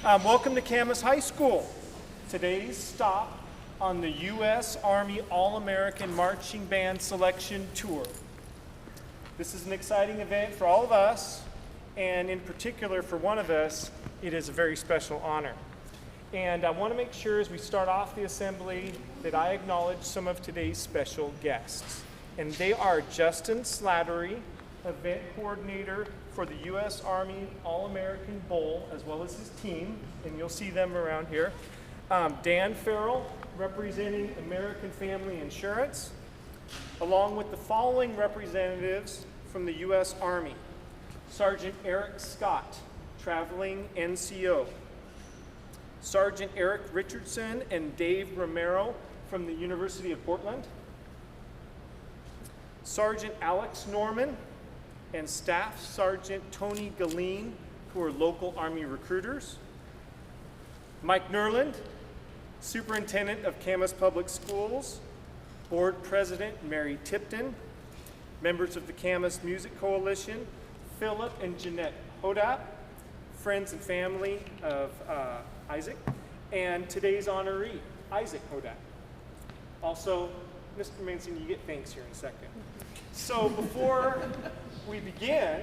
Welcome to Camas High School. Today's stop on the U.S. Army All-American Marching Band Selection Tour. This is an exciting event for all of us, and in particular for one of us, it is a very special honor. And I want to make sure as we start off the assembly that I acknowledge some of today's special guests. And they are Justin Slattery, event coordinator for the U.S. Army All-American Bowl, as well as his team, and you'll see them around here. Dan Farrell, representing American Family Insurance, along with the following representatives from the U.S. Army. Sergeant Eric Scott, traveling NCO. Sergeant Eric Richardson and Dave Romero from the University of Portland. Sergeant Alex Norman and Staff Sergeant Tony Galeen, who are local Army recruiters. Mike Nerland, Superintendent of Camas Public Schools. Board President Mary Tipton. Members of the Camas Music Coalition, Philip and Jeanette Hodapp. Friends and family of Isaac. And today's honoree, Isaac Hodapp. Also, Mr. Manson, you get thanks here in a second. So before we begin,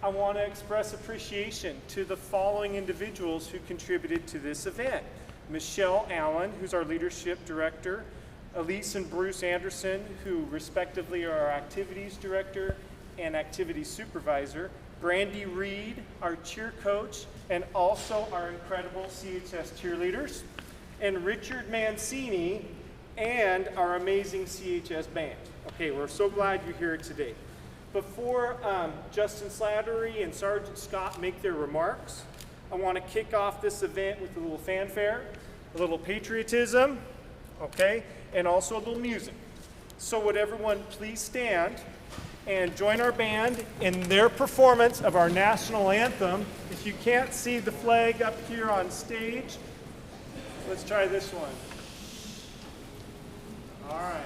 I want to express appreciation to the following individuals who contributed to this event. Michelle Allen, who's our leadership director, Elise and Bruce Anderson, who respectively are our activities director and activities supervisor, Brandy Reed, our cheer coach, and also our incredible CHS cheerleaders, and Richard Mancini, and our amazing CHS band. Okay, we're so glad you're here today. Before Justin Slattery and Sergeant Scott make their remarks, I want to kick off this event with a little fanfare, a little patriotism, okay, and also a little music. So would everyone please stand and join our band in their performance of our national anthem. If you can't see the flag up here on stage, let's try this one. All right.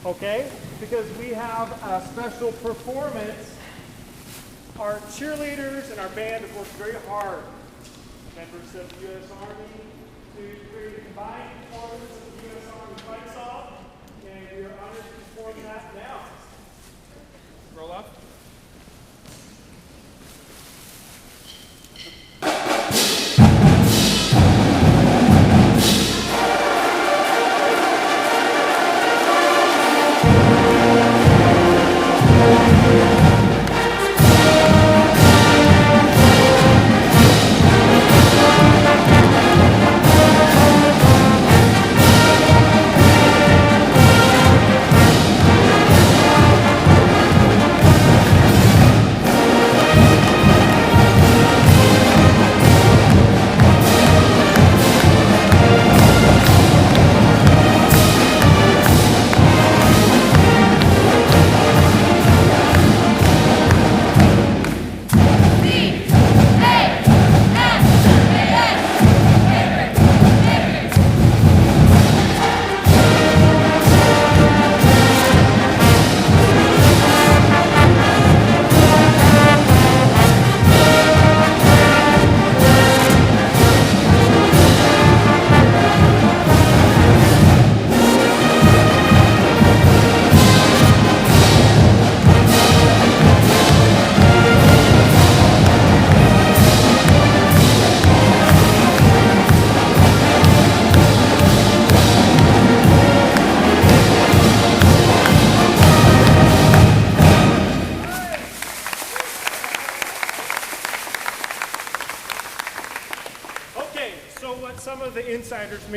Okay, because we have a special performance. Our cheerleaders and our band have worked very hard, members of the U.S. Army, to create a combined performance of the U.S. Army fight song, and we are honored to perform that now. Roll up.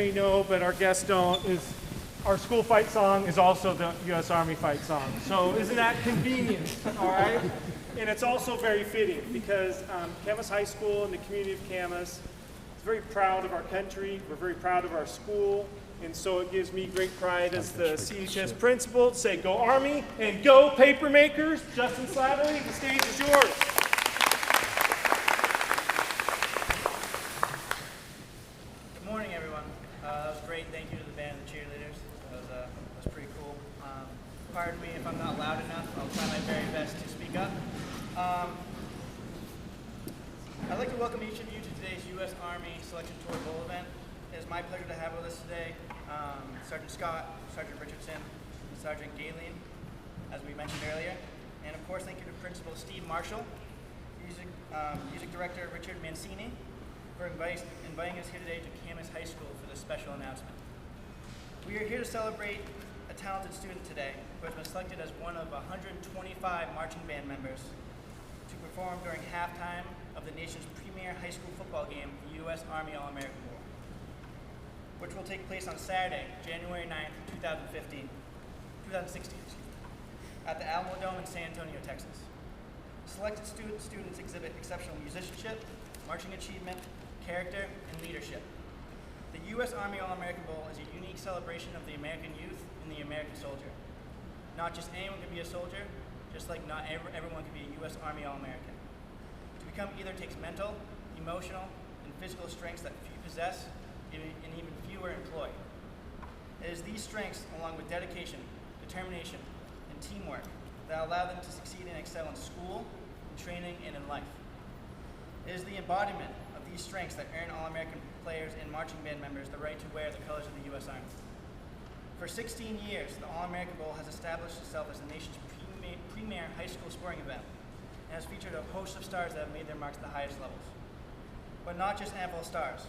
may know, but our guests don't, is our school fight song is also the U.S. Army fight song. So isn't that convenient, all right? And it's also very fitting because Camas High School and the community of Camas is very proud of our country. We're very proud of our school. And so it gives me great pride as the CHS principal to say, go Army and go paper makers. Justin Slattery, the stage is yours. Good morning, everyone. That was great. Thank you to the band and the cheerleaders. That was pretty cool. Pardon me if I'm not loud enough. I'll try my very best to speak up. I'd like to welcome each of you to today's U.S. Army Selection Tour Bowl event. It is my pleasure to have with us today Sergeant Scott, Sergeant Richardson, and Sergeant Galen, as we mentioned earlier. And of course, thank you to Principal Steve Marshall, Music Director Richard Mancini, for inviting us here today to Camas High School for this special announcement. We are here to celebrate a talented student today who has been selected as one of 125 marching band members to perform during halftime of the nation's premier high school football game, the U.S. Army All-American Bowl, which will take place on Saturday, January 9th, 2016, at the Alamo Dome in San Antonio, Texas. Selected students exhibit exceptional musicianship, marching achievement, character, and leadership. The U.S. Army All-American Bowl is a unique celebration of the American youth and the American soldier. Not just anyone can be a soldier, just like not everyone can be a U.S. Army All-American. To become either takes mental, emotional, and physical strengths that few possess, and even fewer employ. It is these strengths, along with dedication, determination, and teamwork, that allow them to succeed and excel in school, in training, and in life. It is the embodiment of these strengths that earn All-American players and marching band members the right to wear the colors of the U.S. Army. For 16 years, the All-American Bowl has established itself as the nation's premier high school sporting event, and has featured a host of stars that have made their marks at the highest levels. But not just NFL stars.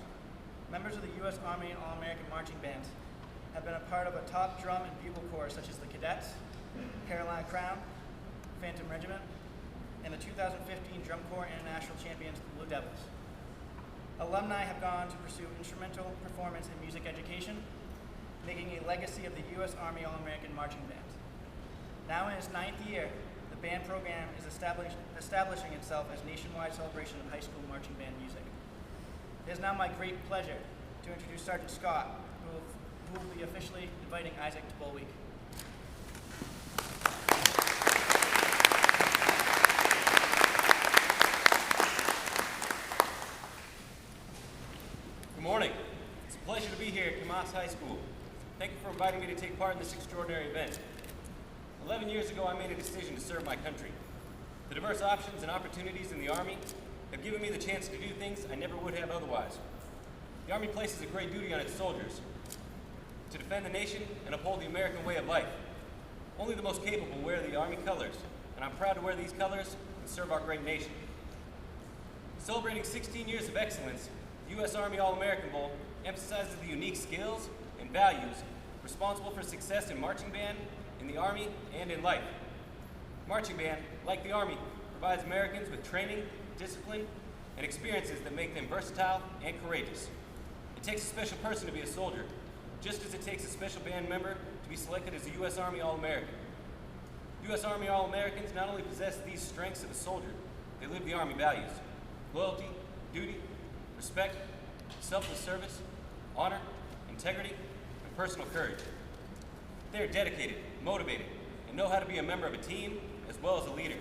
Members of the U.S. Army All-American Marching Bands have been a part of a top drum and bugle corps such as the Cadets, Carolina Crown, Phantom Regiment, and the 2015 Drum Corps International Champions, the Blue Devils. Alumni have gone to pursue instrumental performance and music education, making a legacy of the U.S. Army All-American Marching Band. Now in its 9th year, the band program is establishing itself as nationwide celebration of high school marching band music. It is now my great pleasure to introduce Sergeant Scott, who will be officially inviting Isaac to Bowl Week. Good morning. It's a pleasure to be here at Camas High School. Thank you for inviting me to take part in this extraordinary event. 11 years ago, I made a decision to serve my country. The diverse options and opportunities in the Army have given me the chance to do things I never would have otherwise. The Army places a great duty on its soldiers to defend the nation and uphold the American way of life. Only the most capable wear the Army colors, and I'm proud to wear these colors and serve our great nation. Celebrating 16 years of excellence, the U.S. Army All-American Bowl emphasizes the unique skills and values responsible for success in marching band, in the Army, and in life. Marching band, like the Army, provides Americans with training, discipline, and experiences that make them versatile and courageous. It takes a special person to be a soldier, just as it takes a special band member to be selected as a U.S. Army All-American. U.S. Army All-Americans not only possess these strengths of a soldier, they live the Army values: loyalty, duty, respect, selfless service, honor, integrity, and personal courage. They are dedicated, motivated, and know how to be a member of a team as well as a leader.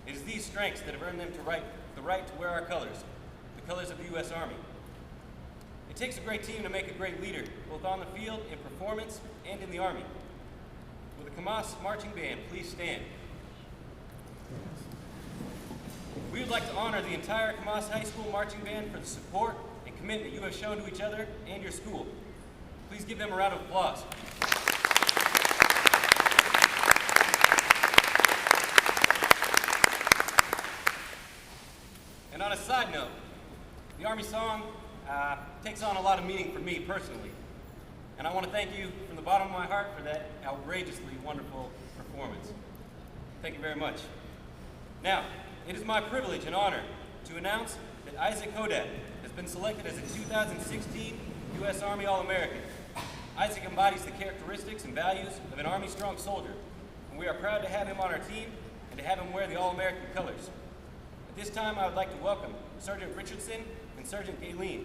It is these strengths that have earned them the right to wear our colors, the colors of the U.S. Army. It takes a great team to make a great leader, both on the field, in performance, and in the Army. Will the Camas Marching Band please stand? We would like to honor the entire Camas High School Marching Band for the support and commitment you have shown to each other and your school. Please give them a round of applause. And on a side note, the Army song takes on a lot of meaning for me personally. And I want to thank you from the bottom of my heart for that outrageously wonderful performance. Thank you very much. Now, it is my privilege and honor to announce that Isaac Hodapp has been selected as a 2016 U.S. Army All-American. Isaac embodies the characteristics and values of an Army-strong soldier, and we are proud to have him on our team and to have him wear the All-American colors. At this time, I would like to welcome Sergeant Richardson and Sergeant Galen.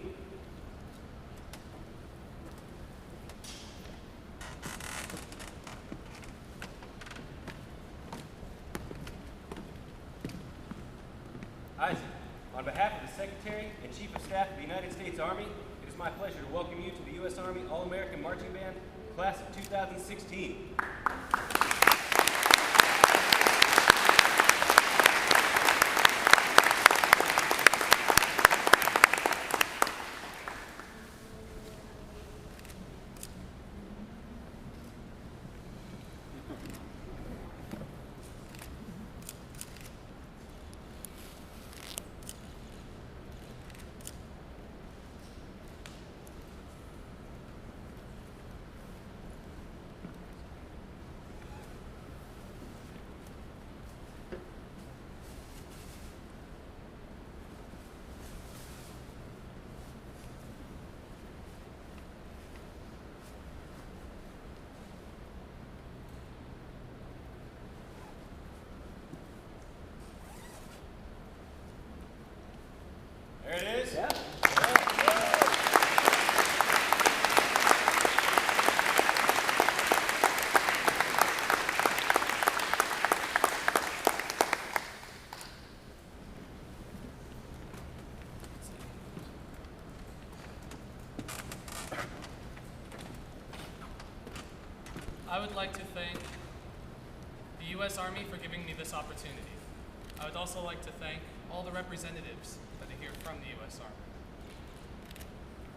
Isaac, on behalf of the Secretary and Chief of Staff of the United States Army, it is my pleasure to welcome you to the U.S. Army All-American Marching Band, Class of 2016. There it is. Yeah. I would like to thank the U.S. Army for giving me this opportunity. I would also like to thank all the representatives that are here from the U.S. Army.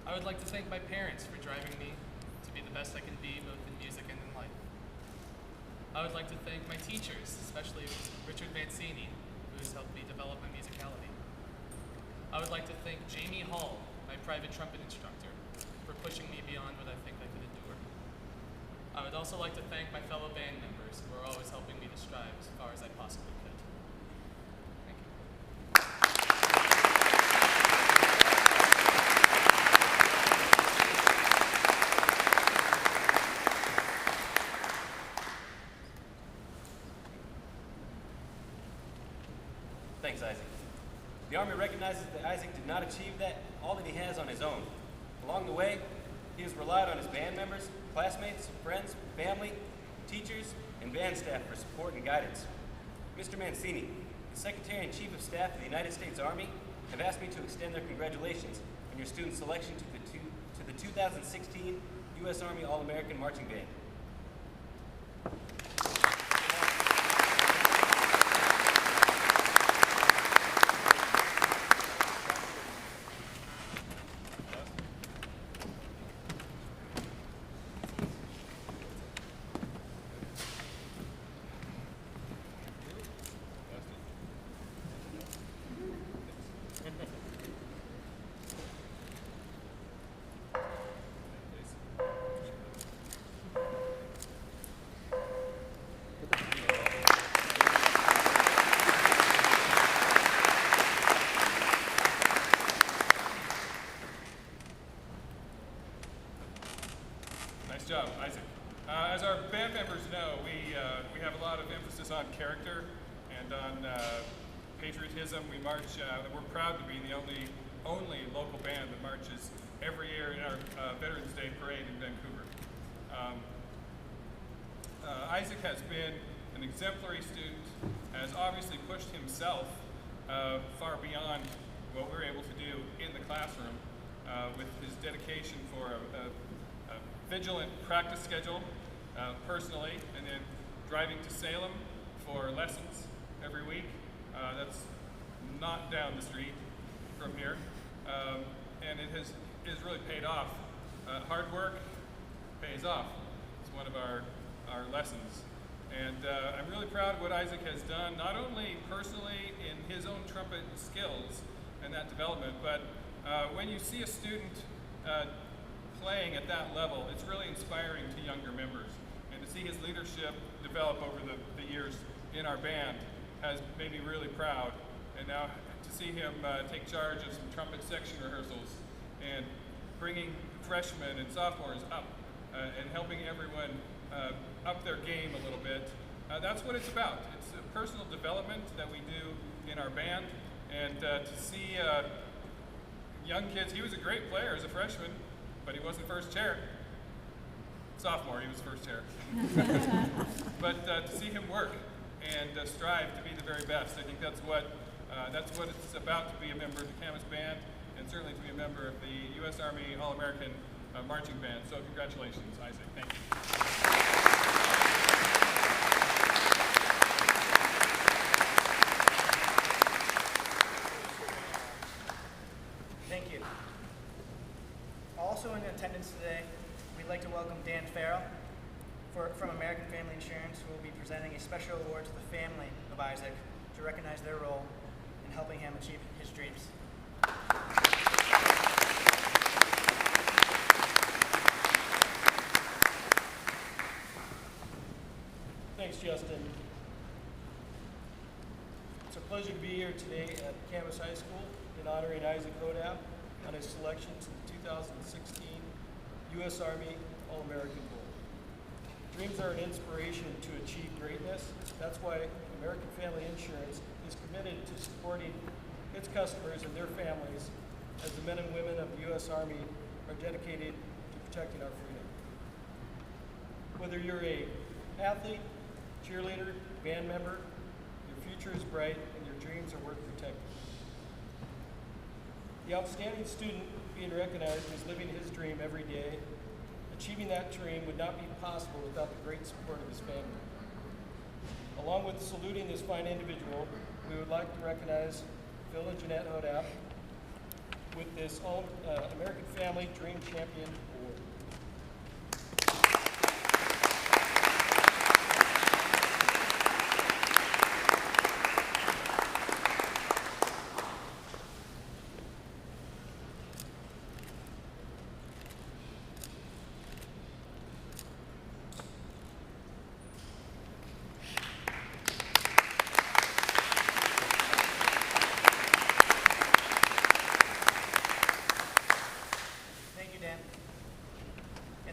I would like to thank my parents for driving me to be the best I can be, both in music and in life. I would like to thank my teachers, especially Richard Mancini, who has helped me develop my musicality. I would like to thank Jamie Hall, my private trumpet instructor, for pushing me beyond what I think I could endure. I would also like to thank my fellow band members who are always helping me to strive as far as I possibly could. Thank you. Thanks, Isaac. The Army recognizes that Isaac did not achieve all that he has on his own. Along the way, he has relied on his band members, classmates, friends, family, teachers, and band staff for support and guidance. Mr. Mancini, the Secretary and Chief of Staff of the United States Army, have asked me to extend their congratulations on your student selection to the 2016 U.S. Army All-American Marching Band. Nice job, Isaac. As our band members know, we have a lot of emphasis on character and on patriotism. We march, we're proud to be the only local band that marches every year in our Veterans Day Parade in Vancouver. Isaac has been an exemplary student, has obviously pushed himself far beyond what we're able to do in the classroom with his dedication for a vigilant practice schedule personally, and then driving to Salem for lessons every week. That's not down the street from here, and it has really paid off. Hard work pays off. It's one of our lessons, and I'm really proud of what Isaac has done, not only personally in his own trumpet skills and that development, but when you see a student playing at that level, it's really inspiring to younger members. And to see his leadership develop over the years in our band has made me really proud. And now to see him take charge of some trumpet section rehearsals and bringing freshmen and sophomores up and helping everyone up their game a little bit. That's what it's about. It's personal development that we do in our band, and to see young kids. He was a great player as a freshman, but he wasn't first chair. Sophomore, he was first chair. But to see him work and strive to be the very best, I think that's what it's about to be a member of the Camas Band, and certainly to be a member of the U.S. Army All-American Marching Band. So congratulations, Isaac. Thank you. Thank you. Also in attendance today, we'd like to welcome Dan Farrell from American Family Insurance, who will be presenting a special award to the family of Isaac to recognize their role in helping him achieve his dreams. Thanks, Justin. It's a pleasure to be here today at Camas High School in honoring Isaac Hodapp on his selection to the 2016 U.S. Army All-American Bowl. Dreams are an inspiration to achieve greatness. That's why American Family Insurance is committed to supporting its customers and their families as the men and women of the U.S. Army are dedicated to protecting our freedom. Whether you're an athlete, cheerleader, band member, your future is bright and your dreams are worth protecting. The outstanding student being recognized is living his dream every day. Achieving that dream would not be possible without the great support of his family. Along with saluting this fine individual, we would like to recognize Phil and Jeanette Hodapp with this All-American Family Dream Champion Award.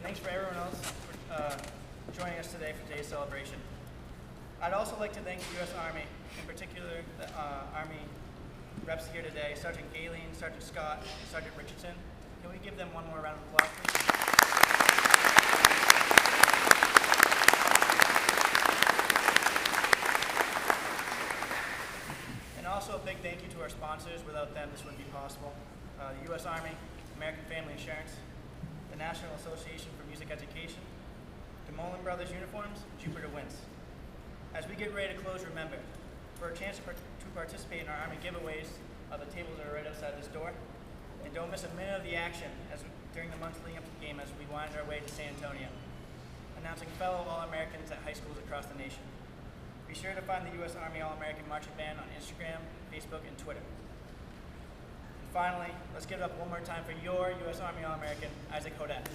Thanks for everyone else for joining us today for today's celebration. I'd also like to thank the U.S. Army, in particular the Army reps here today, Sergeant Galen, Sergeant Scott, and Sergeant Richardson. Can we give them one more round of applause, please? And also a big thank you to our sponsors. Without them, this wouldn't be possible. The U.S. Army, American Family Insurance, the National Association for Music Education, DeMolin Brothers Uniforms, Jupiter Winds. As we get ready to close, remember, for a chance to participate in our Army giveaways, the tables are right outside this door. And don't miss a minute of the action during the monthly game as we wind our way to San Antonio, announcing fellow All-Americans at high schools across the nation. Be sure to find the U.S. Army All-American Marching Band on Instagram, Facebook, and Twitter. Finally, let's give it up one more time for your U.S. Army All-American, Isaac Hodapp.